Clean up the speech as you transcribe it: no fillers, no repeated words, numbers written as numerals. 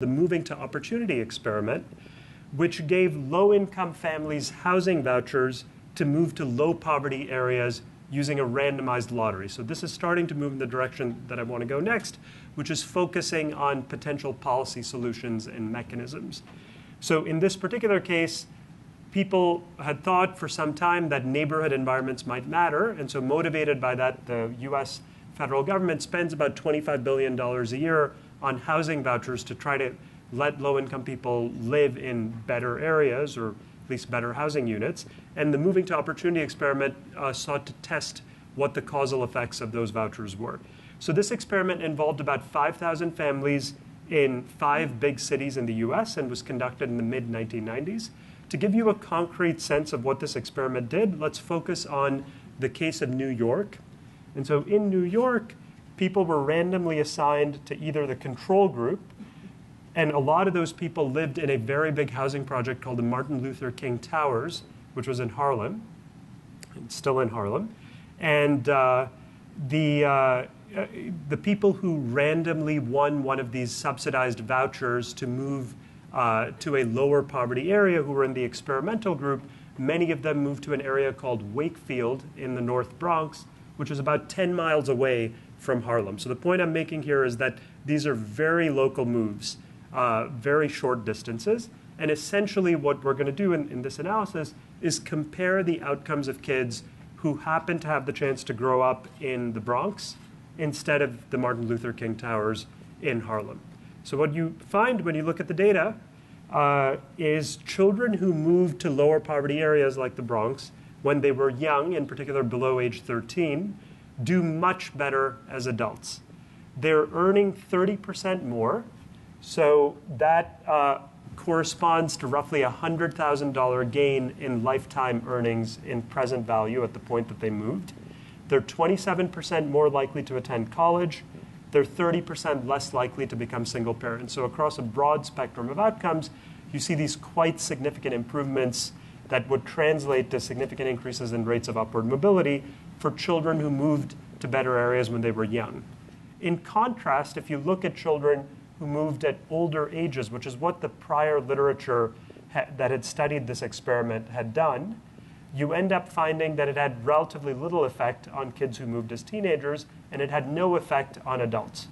the Moving to Opportunity experiment, which gave low-income families housing vouchers to move to low-poverty areas using a randomized lottery. So this is starting to move in the direction that I want to go next, which is focusing on potential policy solutions and mechanisms. So in this particular case, people had thought for some time that neighborhood environments might matter, and so motivated by that, the US federal government spends about $25 billion a year on housing vouchers to try to let low-income people live in better areas, or at least better housing units. And the Moving to Opportunity experiment sought to test what the causal effects of those vouchers were. So this experiment involved about 5,000 families in 5 big cities in the US and was conducted in the mid-1990s. To give you a concrete sense of what this experiment did, let's focus on the case of New York. And so in New York, people were randomly assigned to either the control group, and a lot of those people lived in a very big housing project called the Martin Luther King Towers, which was in Harlem. It's still in Harlem. And the people who randomly won one of these subsidized vouchers to move to a lower poverty area, who were in the experimental group, many of them moved to an area called Wakefield in the North Bronx, which is about 10 miles away from Harlem. So the point I'm making here is that these are very local moves, very short distances. And essentially what we're going to do in this analysis is compare the outcomes of kids who happen to have the chance to grow up in the Bronx instead of the Martin Luther King Towers in Harlem. So what you find when you look at the data is children who moved to lower poverty areas like the Bronx when they were young, in particular below age 13, do much better as adults. They're earning 30% more, so that corresponds to roughly a $100,000 gain in lifetime earnings in present value at the point that they moved. They're 27% more likely to attend college. They're 30% less likely to become single parents. So across a broad spectrum of outcomes, you see these quite significant improvements that would translate to significant increases in rates of upward mobility for children who moved to better areas when they were young. In contrast, if you look at children who moved at older ages, which is what the prior literature that had studied this experiment had done, you end up finding that it had relatively little effect on kids who moved as teenagers, and it had no effect on adults.